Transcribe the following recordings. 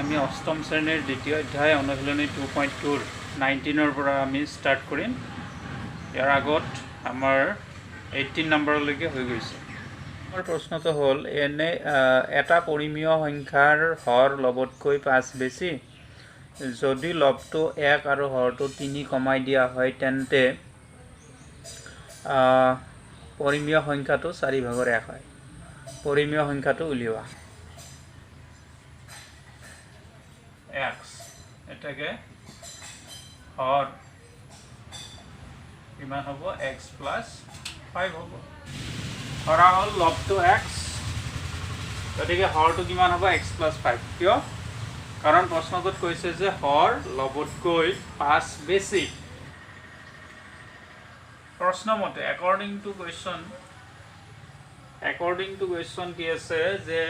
আমি অষ্টম শ্ৰেণীৰ দ্বিতীয় অধ্যায় অনুশীলনী 2.2 19 পৰা আমি ষ্টাৰ্ট কৰিম। ইয়াৰ আগত আমাৰ 18 নম্বৰলৈকে হৈ গৈছে। আমাৰ প্ৰশ্নটো হ'ল এনে এটা পৰিমেয় সংখ্যাৰ হৰ লবতকৈ 5 বেছি। যদি লবটো 1 আৰু হৰটো 3 কমাই দিয়া হয় তেন্তে পৰিমেয় সংখ্যাটো 4/1 হয়। পৰিমেয় সংখ্যাটো উলিওৱা। x এটাকে হৰ কিমান হ'ব x + 5 হ'ব। ধৰা হ'ল লবটো x, গতিকে হৰটো কিমান হ'ব x + 5। কিয়? কাৰণ প্ৰশ্নটোত কৈছে যে হৰ লবতকৈ 5 বেছি। প্ৰশ্ন মতে according to question কি আছে যে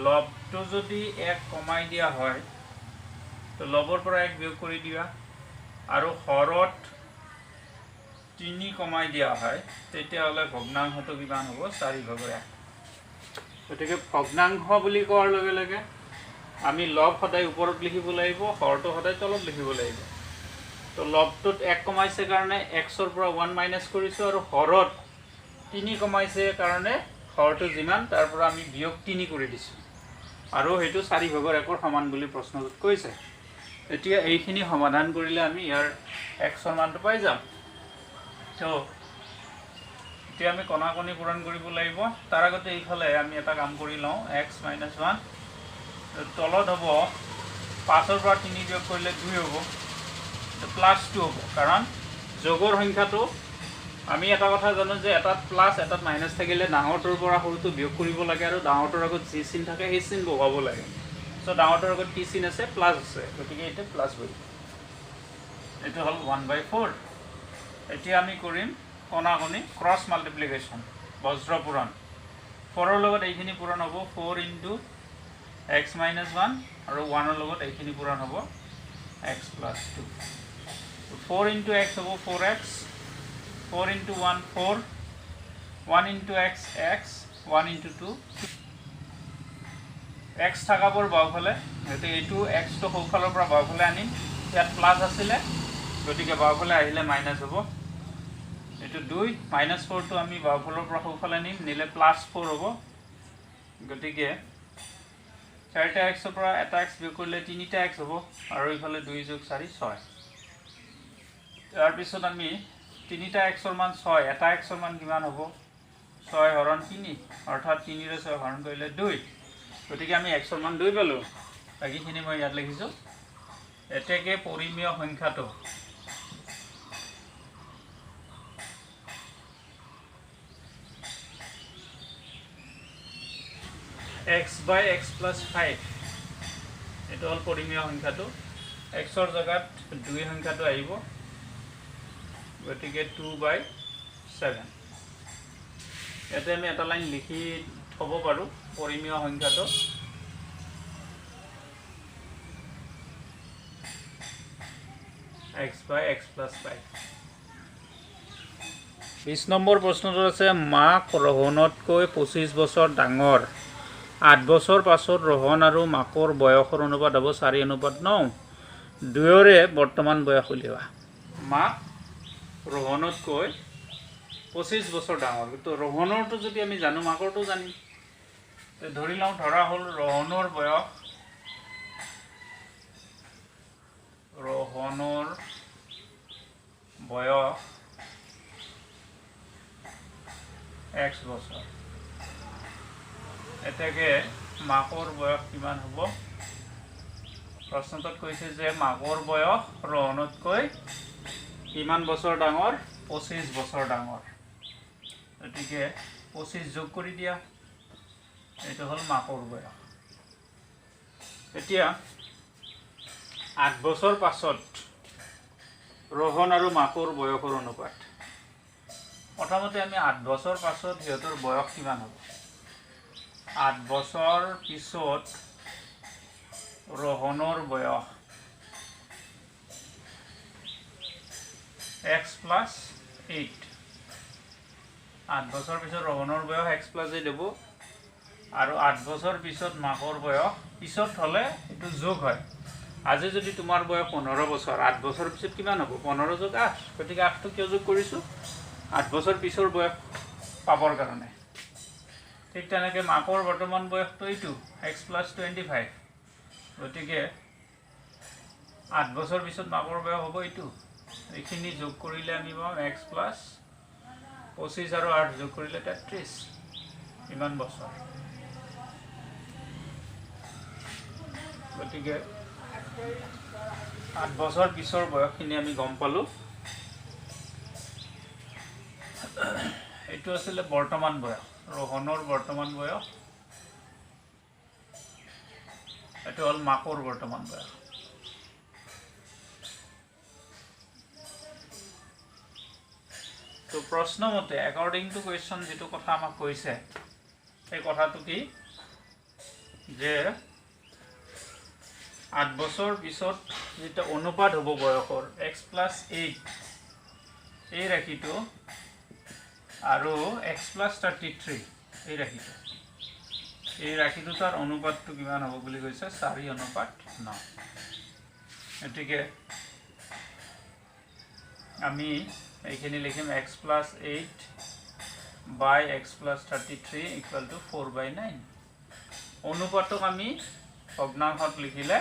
লবটো যদি 1 কমাই দিয়া হয় তো লবৰ পৰা 1 বিয়োগ কৰি দিবা, আৰু হৰত 3 কমাই দিয়া হয় তেতিয়াহ'লে ভগ্নাংশটো কিমান হ'ব 4/1। গতিকে ভগ্নাংশ বুলি কোৱাৰ লগে লগে আমি লব সদায় ওপৰত লিখিব লাগিব, হৰটো সদায় তলত লিখিব লাগিব। তো লবটোত 1 কমাইছে কাৰণে xৰ পৰা 1 মাইনাছ কৰিছোঁ, আৰু হৰত 3 কমাইছে কাৰণে হৰটো যিমান তাৰ পৰা আমি বিয়োগ 3 কৰি দিছোঁ, আৰু সেইটো 4/1 সমান বুলি প্ৰশ্নটোত কৈছে। এতিয়া এইখিনি সমাধান কৰিলে আমি ইয়াৰ xৰ মানটো পাই যাম। তো এতিয়া আমি কণাকণি পূৰণ কৰিব লাগিব। তাৰ আগতে এইফালে আমি এটা কাম কৰি লওঁ, x - 1 তলত হ'ব 5ৰ পৰা 3 বিয়োগ কৰিলে 2 হ'ব, +2 হ'ব। কাৰণ যোগৰ সংখ্যাটো আমি এটা কথা জানো যে এটাত প্লাছ এটাত মাইনাছ থাকিলে ডাঙৰটোৰ পৰা সৰুটো বিয়োগ কৰিব লাগে, আৰু ডাঙৰটোৰ আগত যি চিন থাকে সেই চিন বহাব লাগে। চ' ডাঙৰটোৰ আগত কি চিন আছে? প্লাছ আছে, গতিকে এইটো প্লাছ হৈ এইটো হ'ল 1/4। এতিয়া আমি কৰিম কণাকণি ক্ৰছ মাল্টিপ্লিকেশ্যন, বজ্ৰ পূৰণ। 4ৰ লগত এইখিনি পূৰণ হ'ব 4 × x - 1, আৰু 1ৰ লগত এইখিনি পূৰণ হ'ব x + 2। 4 × x হ'ব 4x, 4 × 1 4, 1 × x x, 1 × 2 x থাকাবোৰ বাওঁফালে, গতিকে এইটো xটো সোঁফালৰ পৰা বাওঁফালে আনিম। ইয়াত প্লাছ আছিলে গতিকে বাওঁফালে আহিলে মাইনাছ হ'ব। এইটো 2 -4টো আমি বাওঁফালৰ পৰা সোঁফালে নিম, নিলে +4 হ'ব। গতিকে 4টা xৰ পৰা এটা x বিয়োগ কৰিলে 3টা x হ'ব, আৰু এইফালে 2 + 4 6। তাৰপিছত আমি 3টা xৰ মান 6, এটা xৰ মান কিমান হ'ব 6 হৰণ 3, অৰ্থাৎ 3ৰে 6 হৰণ কৰিলে 2। গতিকে আমি xৰ মান 2 পালোঁ। বাকীখিনি মই ইয়াত লিখিছোঁ। এতেকে পৰিমেয় সংখ্যাটো x/x + 5, এইটো হ'ল পৰিমেয় সংখ্যাটো। xৰ জেগাত 2 সংখ্যাটো আহিব, গতিকে 2/7। ইয়াতে আমি এটা লাইন লিখি থ'ব পাৰোঁ পৰিমেয় সংখ্যাটো। x/x + 5। 20 নম্বৰ প্ৰশ্নটো আছে মাক ৰহণতকৈ 25 বছৰ ডাঙৰ। 8 বছৰ পাছত ৰহণ আৰু মাকৰ বয়সৰ অনুপাত হ'ব 4:9। দুয়োৰে বৰ্তমান বয়স উলিওৱা। মাক ৰহণতকৈ 25 বছৰ ডাঙৰ, কিন্তু ৰহণৰটো যদি আমি জানো মাকৰটো জানিম। ধৰি লওঁ, ধৰা হ'ল ৰহণৰ বয়স x বছৰ। এতেকে মাকৰ বয়স কিমান হ'ব? প্ৰশ্নটোত কৈছে যে মাকৰ বয়স ৰহণতকৈ কিমান বছৰ ডাঙৰ? 25 বছৰ ডাঙৰ। গতিকে 25 যোগ কৰি দিয়া, এইটো হ'ল মাকৰ বয়স। এতিয়া 8 বছৰ পাছত ৰহণ আৰু মাকৰ বয়সৰ অনুপাত। প্ৰথমতে আমি 8 বছৰ পাছত সিহঁতৰ বয়স কিমান হ'ব? 8 বছৰ পিছত ৰহণৰ বয়স x + 8। 8 বছৰ পিছত ৰহণৰ বয়স x + 8 হ'ব, আৰু 8 বছৰ পিছত মাকৰ বয়স পিছত হ'লে এইটো যোগ হয়। আজি যদি তোমাৰ বয়স 15 বছৰ, 8 বছৰ পিছত কিমান হ'ব? 15 যোগ 8, গতিকে 8টো কিয় যোগ কৰিছোঁ? 8 বছৰ পিছৰ বয়স পাবৰ কাৰণে। ঠিক তেনেকৈ মাকৰ বৰ্তমান বয়সটো এইটো x + 25, গতিকে 8 বছৰ পিছত মাকৰ বয়স হ'ব এইটো। এইখিনি যোগ কৰিলে আমি পাম x + 25 আৰু 8 যোগ কৰিলে 33, ইমান বছৰ। গতিকে 8 বছৰ পিছৰ বয়সখিনি আমি গম পালোঁ। এইটো আছিলে বৰ্তমান বয়স, ৰোহনৰ বৰ্তমান বয়স। এইটো হ'ল মাকৰ বৰ্তমান বয়স। তো প্ৰশ্নমতে একৰ্ডিং টু কুৱেশ্যন যিটো কথা আমাক কৈছে, সেই কথাটো কি যে 8 বছৰ পিছত যিটো অনুপাত হ'ব বয়সৰ x + 8 এই ৰাশিটো আৰু x + 33 এই ৰাশিটো, এই ৰাশি দুটাৰ অনুপাতটো কিমান হ'ব বুলি কৈছে? 4:9। গতিকে আমি এইখিনি লিখিম x + 8 by x + 33 = 4/9। অনুপাতক আমি ভগ্নাংশত লিখিলে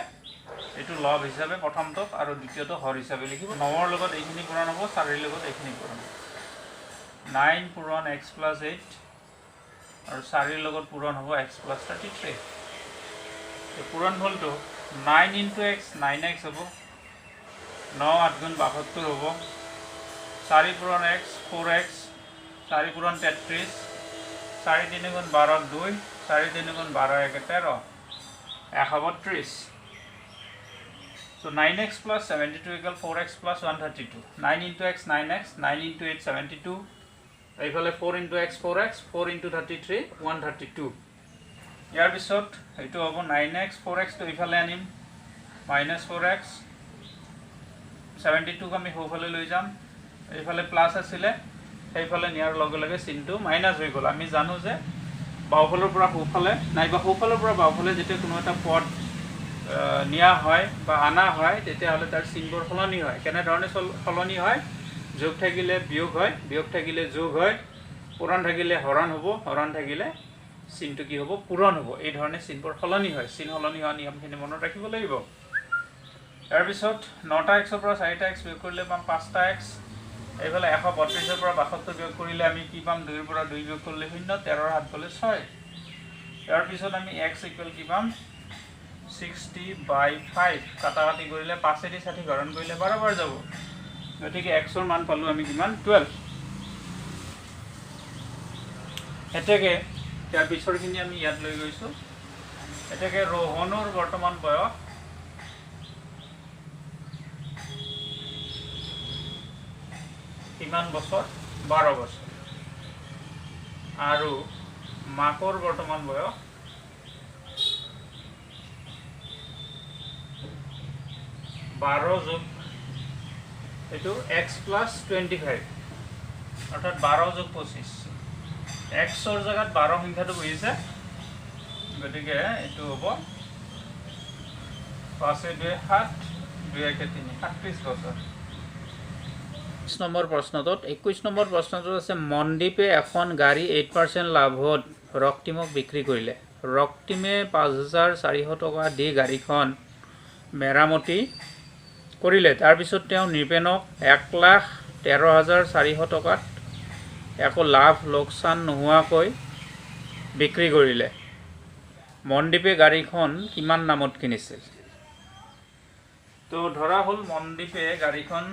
এইটো লব হিচাপে প্ৰথমটোক আৰু দ্বিতীয়টো হৰ হিচাপে লিখিব। 9ৰ লগত এইখিনি পূৰণ হ'ব, 4ৰ লগত এইখিনি পূৰণ হ'ব। 9 পূৰণ x + 8 আৰু 4ৰ লগত পূৰণ হ'ব x + 33। পূৰণ ফলটো 9 × x 9x হ'ব, 9 × 8 = 72 হ'ব, 4 পূৰণ x 4x, 4 পূৰণ 33, 4 × 3 = 12, 2, 4 × 3 = 12, 1 = 13, 132। So 9x + 72 = 4x + 132. 9 × x 9x, 9 × 8 72, এইফালে 4 × x 4x, 4 × 33 132। ইয়াৰ পিছত এইটো হ'ব 9x 4x টো এইফালে আনিম, -4x, 72ক আমি সোঁফালে লৈ যাম, এইফালে প্লাছ আছিলে সেইফালে নিয়াৰ লগে লগে চিনটো মাইনাছ হৈ গ'ল। আমি জানো যে বাওঁফালৰ পৰা সোঁফালে নাইবা সোঁফালৰ পৰা বাওঁফালে যেতিয়া কোনো এটা পদ নিয়া হয় বা আনা হয় তেতিয়াহ'লে তাৰ চিনবোৰ সলনি হয়। কেনেধৰণে সলনি হয়? যোগ থাকিলে বিয়োগ হয়, বিয়োগ থাকিলে যোগ হয়, পূৰণ থাকিলে হৰণ হ'ব, হৰণ থাকিলে চিনটো কি হ'ব? পূৰণ হ'ব। এই ধৰণে চিনবোৰ সলনি হয়। চিন সলনি হোৱা নিয়মখিনি মনত ৰাখিব লাগিব। তাৰপিছত 9টা xৰ পৰা 4টা x বিয়োগ কৰিলে পাম 5টা x। এইফালে 132ৰ পৰা 72 বিয়োগ কৰিলে আমি কি পাম? 2ৰ পৰা 2 বিয়োগ কৰিলে 0, 13ৰ 7 গ'লে 6। ইয়াৰ পিছত আমি x = কি পাম? 60/5। কাটাকাটি কৰিলে 5এদি 60 হৰণ কৰিলে 12 বাৰ যাব। গতিকে xৰ মান পালোঁ আমি কিমান? 12। এতেকে ইয়াৰ পিছৰখিনি আমি ইয়াত লৈ গৈছোঁ। এতেকে ৰোহনৰ বৰ্তমান বয়স কিমান বছৰ? 12 বছৰ। আৰু মাকৰ বৰ্তমান বয়স 12 যোগ এইটো x + 25, অৰ্থাৎ 12 যোগ 25। xৰ জেগাত 12 সংখ্যাটো বহিছে, গতিকে এইটো হ'ব 5 × 2 = 7, 2 × 1 = 3, 37 বছৰ। 21 নম্বৰ প্ৰশ্নটোত আছে মনদ্বীপে এখন গাড়ী 8% লাভত ৰক্তিমক বিক্ৰী কৰিলে। ৰক্তিমে 5,400 টকা দি গাড়ীখন মেৰামতি কৰিলে। তাৰপিছত তেওঁ নৃপেনক 1,13,400 টকাত একো লাভ লোকচান নোহোৱাকৈ বিক্ৰী কৰিলে। মনদ্বীপে গাড়ীখন কিমান দামত কিনিছিল? তো ধৰা হ'ল মনদ্বীপে গাড়ীখন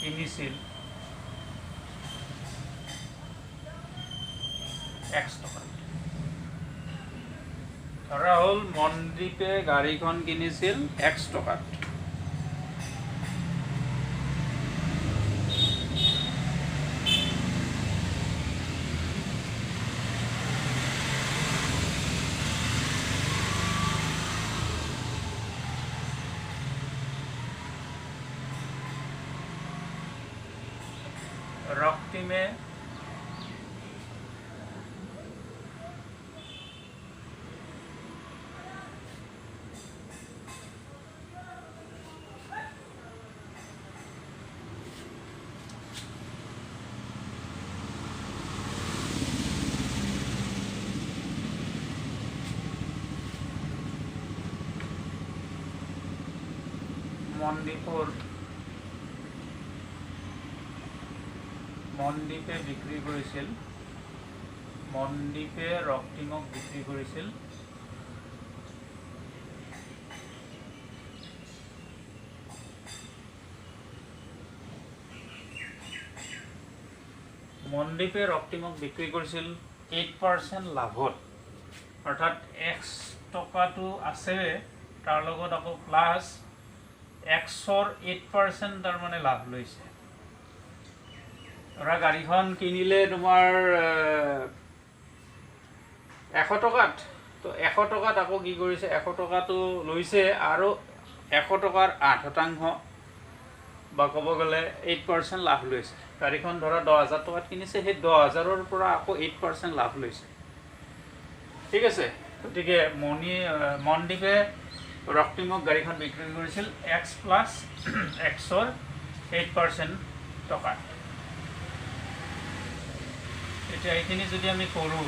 কিনিছিল x টকাত। ধৰা হ'ল মনদ্বীপে গাড়ীখন কিনিছিল x টকাত। ৰক্তিমে মনদ্বীপে বিক্ৰী কৰিছিল মনদ্বীপে ৰক্তিমক বিক্ৰী কৰিছিল মনদ্বীপে ৰক্তিমক বিক্ৰী কৰিছিল 8% লাভত অৰ্থাৎ x টকাটো আছে তাৰ লগত আকৌ প্লাস xৰ 8% তাৰ মানে লাভ লৈছে ওৰা গাড়ীখন কিনিলে তোমাৰ 100 টকাত তো 100 টকাত আকৌ কি কৰিছে 100 টকাটো লৈছে আৰু 100 টকাৰ 8% বা ক'ব গ'লে 8% লাভ লৈছে গাড়ীখন ধৰা 10000 টকাত কিনিছে সেই 10000ৰ পৰা আকৌ 8% লাভ লৈছে ঠিক আছে গতিকে মনদ্বীপে ৰক্তিমক গাড়ীখন বিক্ৰী কৰিছিল x প্লাস xৰ 8% টকা এতিয়া এইখিনি যদি আমি কৰোঁ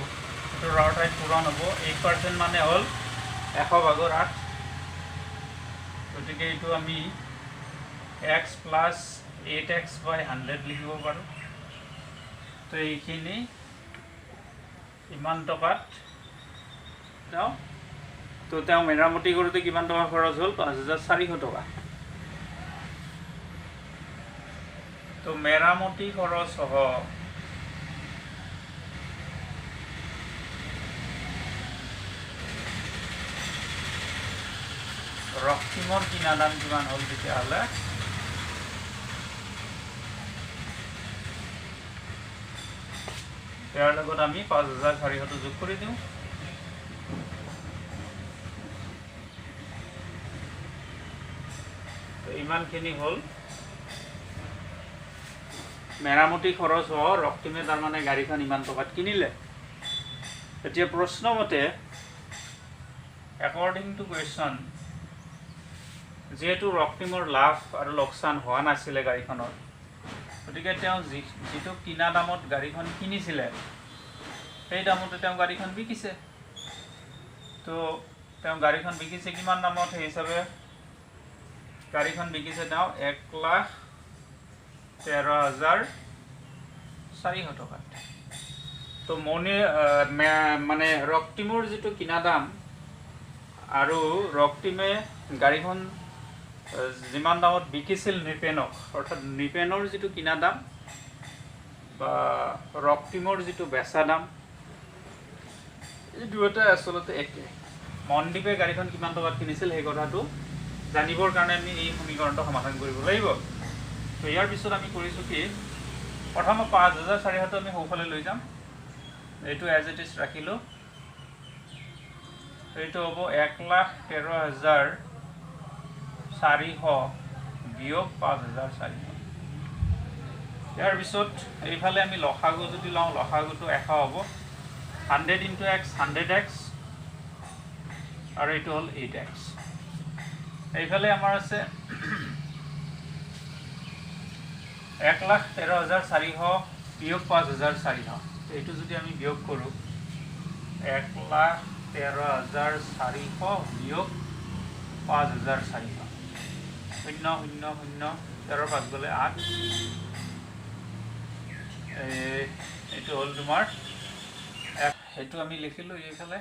এটো ৰাউটাইট পূৰণ হ'ব 8% মানে হ'ল 100/8 গতিকে এইটো আমি x plus 8x/100 লিখিব পাৰোঁ তো এইখিনি ইমান টকাত যাও তো তেওঁ মেৰামতি কৰোঁতে কিমান টকা খৰচ হ'ল 5400 টকা তো মেৰামতি খৰচ সহ ৰক্তিমৰ কিনা দাম কিমান হ'ল তেতিয়াহ'লে ইয়াৰ লগত আমি 5400 যোগ কৰি দিওঁ তো ইমানখিনি হ'ল মেৰামতি খৰচ সহ ৰক্তিমে তাৰ মানে গাড়ীখন ইমান টকাত কিনিলে এতিয়া প্ৰশ্ন মতে according to question যেহেতু ৰক্তিমৰ লাভ আৰু লোকসান হোৱা নাছিলে গাড়ীখনৰ গতিকে তেওঁ যিটো কিনা দামত গাড়ীখন কিনিছিলে সেই দামতে তেওঁ গাড়ীখন বিকিছে তো তেওঁ গাড়ীখন বিকিছে কিমান দামত সেই হিচাপে গাড়ীখন বিকিছে তেওঁ 1,13,400 টকাত তো মানে ৰক্তিমৰ যিটো কিনা দাম আৰু ৰক্তিমে গাড়ীখন যিমান দামত বিকিছিল নিপেনক অৰ্থাৎ নিপেনৰ যিটো কিনা দাম বা ৰক্তিমৰ যিটো বেচা দাম এই দুয়োটা আসলতে একে মনদ্বীপে গাড়ীখন কিমান টকাত কিনিছিল সেই কথাটো জানিবৰ কাৰণে আমি এই সমীকৰণটো সমাধান কৰিব লাগিব তো ইয়াৰ পিছত আমি কৰিছোঁ কি প্ৰথম 5400 আমি সোঁফালে লৈ যাম এইটো এজ ইট ইজ ৰাখিলোঁ এইটো হ'ব 1,13,400 বিয়োগ 5,400 ইয়াৰ পিছত এইফালে আমি লসাগু যদি লওঁ লসাগুটো 100 হ'ব 100 into x 100x আৰু এইটো হ'ল 8x এইফালে আমাৰ আছে 1,13,400 বিয়োগ 5,400 এইটো যদি আমি বিয়োগ কৰোঁ 1,13,400 বিয়োগ 5,400 শূন্য শূন্য শূন্য 13 5 গ'লে 8 এইটো হ'ল তোমাৰ সেইটো আমি লিখিলোঁ এইফালে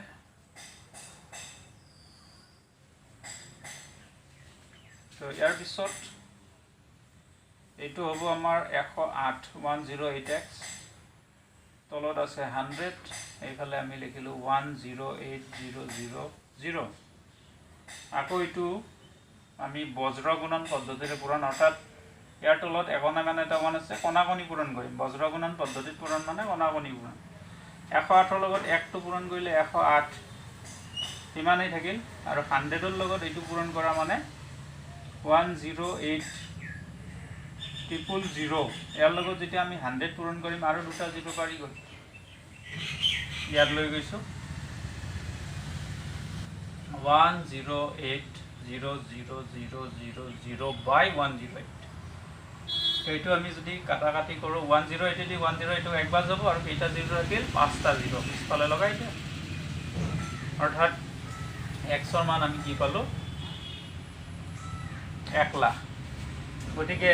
তো ইয়াৰ পিছত এইটো হ'ব আমাৰ 108 108x তলত আছে 100 এইফালে আমি লিখিলোঁ 108,000 আকৌ এইটো আমি বজ্ৰ গুণন পদ্ধতিৰে পূৰণ অৰ্থাৎ ইয়াৰ তলত এগনা মানে এটা মান আছে কণাকণি পূৰণ কৰিম বজ্ৰ গুণন পদ্ধতিত পূৰণ মানে কণাকণি পূৰণ 108ৰ লগত 1টো পূৰণ কৰিলে 108 ইমানেই থাকিল আৰু 100ৰ লগত এইটো পূৰণ কৰা মানে 108 000 ইয়াৰ লগত যেতিয়া আমি 100 পূৰণ কৰিম আৰু দুটা 0 পাৰি গ'ল ইয়াত লৈ গৈছো 1080000 by 108 এইটো আমি যদি কাটাকাটি কৰোঁ 108 দি 10 এইটো একবাৰ যাব আৰু কেইটা 0 থাকিল 5টা 0 পিছফালে লগাই দিওঁ অৰ্থাৎ x ৰ মান আমি কি পালোঁ 1 লাখ গতিকে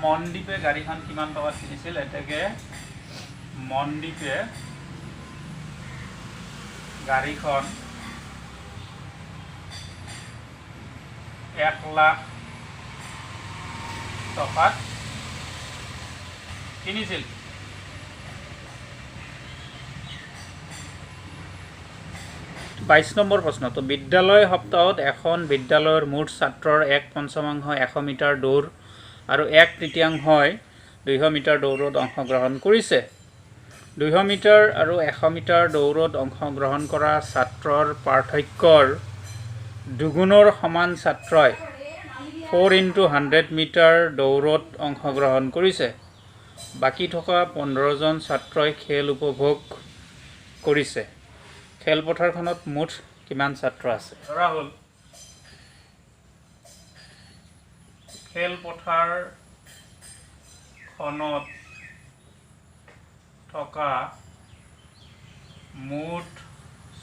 মনদ্বীপে গাড়ীখন কিমান টকাত কিনিছিল এতেকে মনদ্বীপে গাড়ীখন 1 লাখ টকাত কিনিছিল 22 নম্বৰ প্ৰশ্ন তো বিদ্যালয় সপ্তাহত এখন বিদ্যালয়ৰ মুঠ ছাত্ৰৰ 1/5 100 মিটাৰ দৌৰ আৰু 1/3 200 মিটাৰ দৌৰত অংশগ্ৰহণ কৰিছে 200 মিটাৰ আৰু 100 মিটাৰ দৌৰত অংশগ্ৰহণ কৰা ছাত্ৰৰ পাৰ্থক্যৰ দুগুণৰ সমান ছাত্ৰই 4x100 মিটাৰ দৌৰত অংশগ্ৰহণ কৰিছে বাকি থকা 15 জন ছাত্ৰই খেল উপভোগ কৰিছে খেলপথাৰখনত মুঠ কিমান ছাত্ৰ আছে ধৰা হ'ল খেলপথাৰখনত থকা মুঠ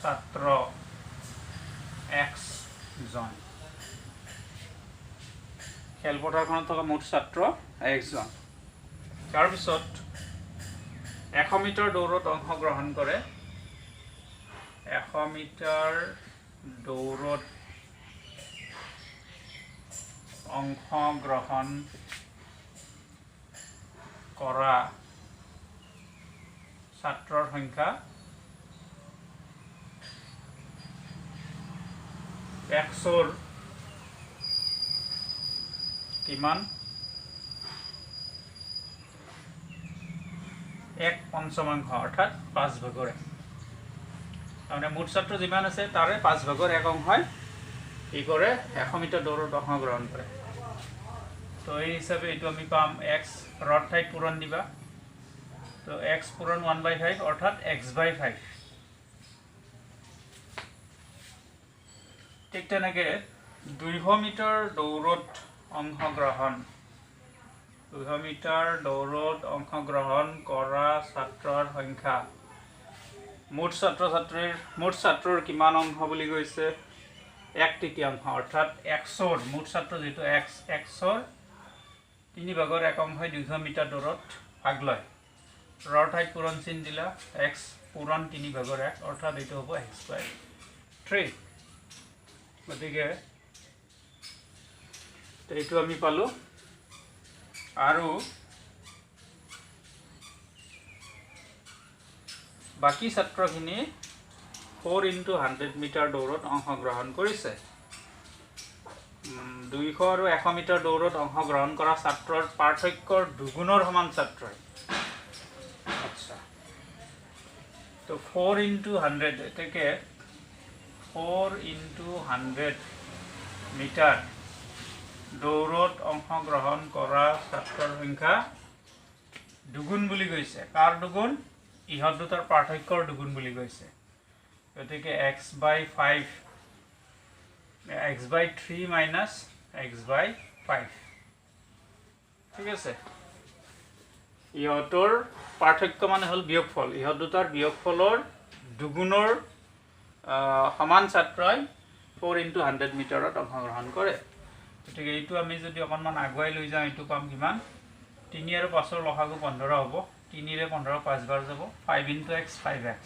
ছাত্ৰ x জন খেলপথাৰখনত থকা মুঠ ছাত্ৰ x জন তাৰ পিছত 100 মিটাৰ দৌৰত অংশগ্ৰহণ কৰে 100 মিটাৰ দৌৰত অংশগ্ৰহণ কৰা ছাত্ৰৰ সংখ্যা 100ৰ কিমান 1/5 অৰ্থাৎ 5 ভাগৰে তাৰমানে মুঠ ছাত্ৰ যিমান আছে তাৰে 5 ভাগৰ 1 অংশই ই কৰে 100 মিটাৰ দৌৰত অংশগ্ৰহণ কৰে তো এই হিচাপে এইটো আমি পাম x ৰৰ ঠাইত পূৰণ দিবা তো x পূৰণ 1/5 অৰ্থাৎ x/5 ঠিক তেনেকৈ 200 মিটাৰ দৌৰত অংশগ্ৰহণ 200 মিটাৰ দৌৰত অংশগ্ৰহণ কৰা ছাত্ৰৰ সংখ্যা মুঠ ছাত্ৰৰ কিমান অংশ বুলি কৈছে 1/3 অৰ্থাৎ 100ৰ মুঠ ছাত্ৰ যেটো x100ৰ 3 ভাগৰ 1 অংশই 200 মিটাৰ দৌৰত ভাগ লয় ৰৰ ঠাইত পূৰণ চিন দিলা x পূৰণ 3 ভাগৰ 1 অৰ্থাৎ এইটো হ'ব x/3 গতিকে এইটো আমি পালো আৰু বাকি ছাত্ৰখিনি 4x100 মিটাৰ দৌৰত অংশগ্ৰহণ কৰিছে 200 আৰু 100 মিটাৰ দৌৰত অংশগ্ৰহণ কৰা ছাত্ৰৰ পাৰ্থক্যৰ দুগুণৰ সমান ছাত্ৰই আচ্ছা তো 4x100 এতেকে 4x100 মিটাৰ দৌৰত অংশগ্ৰহণ কৰা ছাত্ৰৰ সংখ্যা দুগুণ বুলি কৈছে কাৰ দুগুণ ইহত দুটাৰ পাৰ্থক্যৰ দুগুণ বুলি কৈছে গতিকে x/3 minus x/5 ঠিক আছে ইহতৰ পাৰ্থক্য মানে হল বিয়োগফল ইহত দুটাৰ বিয়োগফলৰ দুগুণৰ সমান ছাত্ৰই 4x100 মিটাৰত অংশগ্ৰহণ কৰে গতিকে এইটো আমি যদি অকণমান আগুৱাই লৈ যাওঁ এইটো পাম কিমান 3 আৰু 5ৰ লসাগু 15 হ'ব 3 ৰে 15 5 বাৰ যাব 5 × x 5x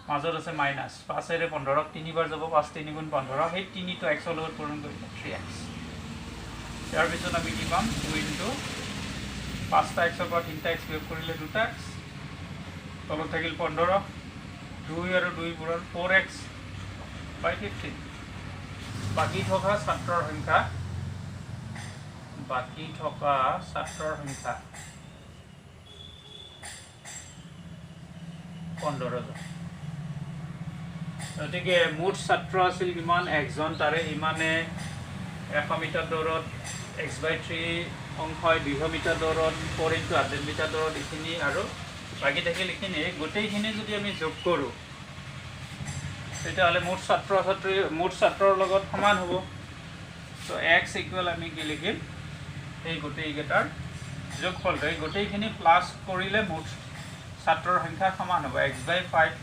মাজত আছে মাইনাস 5 ৰে 15ক 3 বাৰ যাব 5 3 × 15 সেই 3 টো x ৰ লগত পূৰণ কৰিলে 3x ইয়াৰ পিছত আমি কি পাম 2 × 5টা x ৰ পৰা 3টা x বিয়োগ কৰিলে 2x তলত থাকিল 15 2 আৰু 2 পূৰণ 4x by 15 বাকি থকা ছাত্ৰৰ সংখ্যা 15 গতিকে মুঠ ছাত্ৰ আছিল কিমান একজন তাৰে ইমানে 100 মিটাৰ দৌৰত x/3 অংশই 200 মিটাৰ দৌৰত 4 × 100 মিটাৰ দৌৰত এইখিনি আৰু বাকী থাকিল এইখিনি গোটেইখিনি যদি আমি যোগ কৰোঁ তেতিয়াহ'লে মুঠ ছাত্ৰৰ লগত সমান হ'ব। তো x ইকুৱেল আমি কি লিখিম এই গোটেইকেইটাৰ যোগফলটো এই গোটেইখিনি প্লাছ কৰিলে মুঠ ছাত্ৰৰ সংখ্যা সমান হ'ব x/5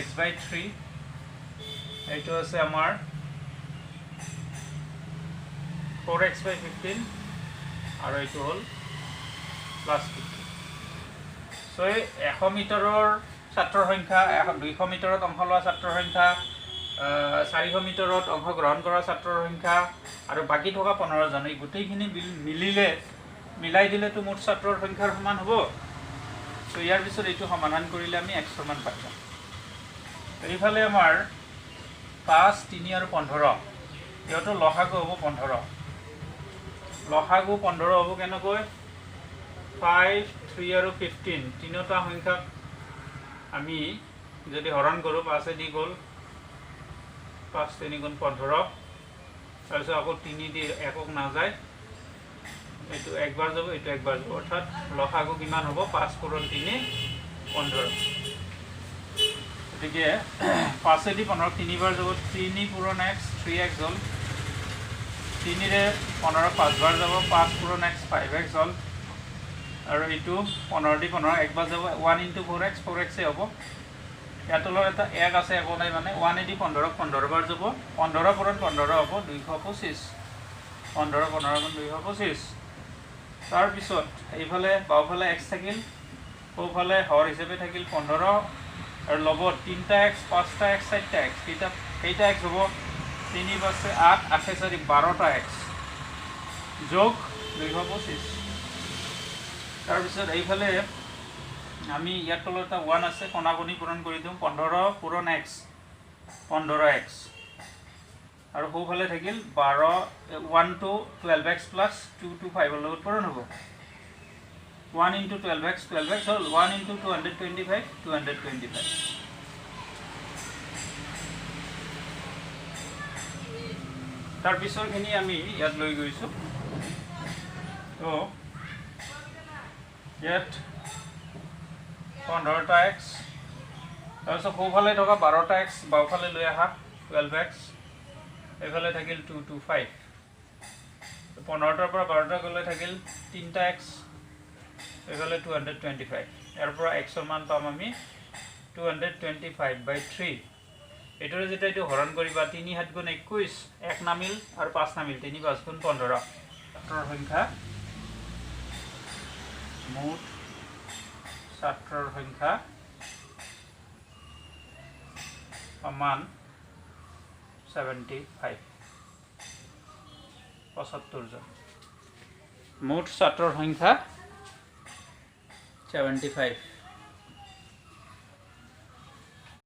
x/3 এইটো আছে আমাৰ 4x/15 আৰু এইটো হ'ল +15। সো 100 মিটাৰৰ ছাত্ৰৰ সংখ্যা 200 মিটাৰত অংশ লোৱা ছাত্ৰৰ সংখ্যা 400 মিটাৰত অংশগ্ৰহণ কৰা ছাত্ৰৰ সংখ্যা আৰু বাকী থকা 15 জন এই গোটেইখিনি মিলাই দিলেতো মুঠ ছাত্ৰৰ সংখ্যাৰ সমান হ'ব। তো ইয়াৰ পিছত এইটো সমাধান কৰিলে আমি 100 মান পাই যাম। এইফালে আমাৰ 5 3 আৰু 15 ইহঁতৰ লসাগু হ'ব 15। লসাগু 15 হ'ব কেনেকৈ 5 3 আৰু 15 তিনিটা সংখ্যাক আমি যদি হৰণ কৰোঁ 5 দি গ'ল 5 3 × 15 তাৰপিছত আকৌ 3 দি একক নাযায় এইটো একবাৰ যাব এইটো একবাৰ যাব অৰ্থাৎ লসাগু কিমান হ'ব 5 × 3 15। গতিকে 5 দি 15 তিনিবাৰ যাব 3 × x 3x হ'ল 3 ৰে 15 5বাৰ যাব 5 × x 5x হ'ল আৰু এইটো 15 দি 15 একবাৰ যাব 1 × 4x 4x হ'ব। ইয়াৰ তলত এটা 1 আছে একো নাই মানে 1 দি 15 15 বাৰ যাব 15 × 15 হ'ব 225 15 15 225। তাৰপিছত এইফালে বাওঁফালে x থাকিল সোঁফালে হৰ হিচাপে থাকিল 15 আৰু লগত 3টা x 5টা x 4টা x কেইটা x হ'ব 3 × 5 8 8 4 12টা x যোগ 225। তাৰপিছত এইফালে আমি ইয়াৰ তলত এটা 1 আছে কণাকণি পূৰণ কৰি দিওঁ 15 পূৰণ x 15x আৰু সোঁফালে থাকিল 1 to 12x plus 2 to 5 ৰ লগত পূৰণ হ'ব 1 × 12x 12x হ'ল 1 × 225 225। তাৰপিছৰখিনি আমি ইয়াত লৈ গৈছোঁ। তো ইয়াত 15টা x তাৰপিছত সোঁফালে থকা 12টা x বাওঁফালে লৈ আহা 12x এইফালে থাকিল 2 to 5 15টাৰ পৰা 12টা গ'লে থাকিল 3টা x এইফালে 225 ইয়াৰ পৰা xৰ মান পাম আমি 225/3। এইটোৰে যেতিয়া এইটো হৰণ কৰিবা 3 7 × 21 1 নামিল আৰু 5 নামিল 3 5 × 15 ছাত্ৰৰ সংখ্যা মুঠ ছাত্ৰৰ সংখ্যা সমান 75 75 জন মুঠ ছাত্ৰৰ সংখ্যা 75।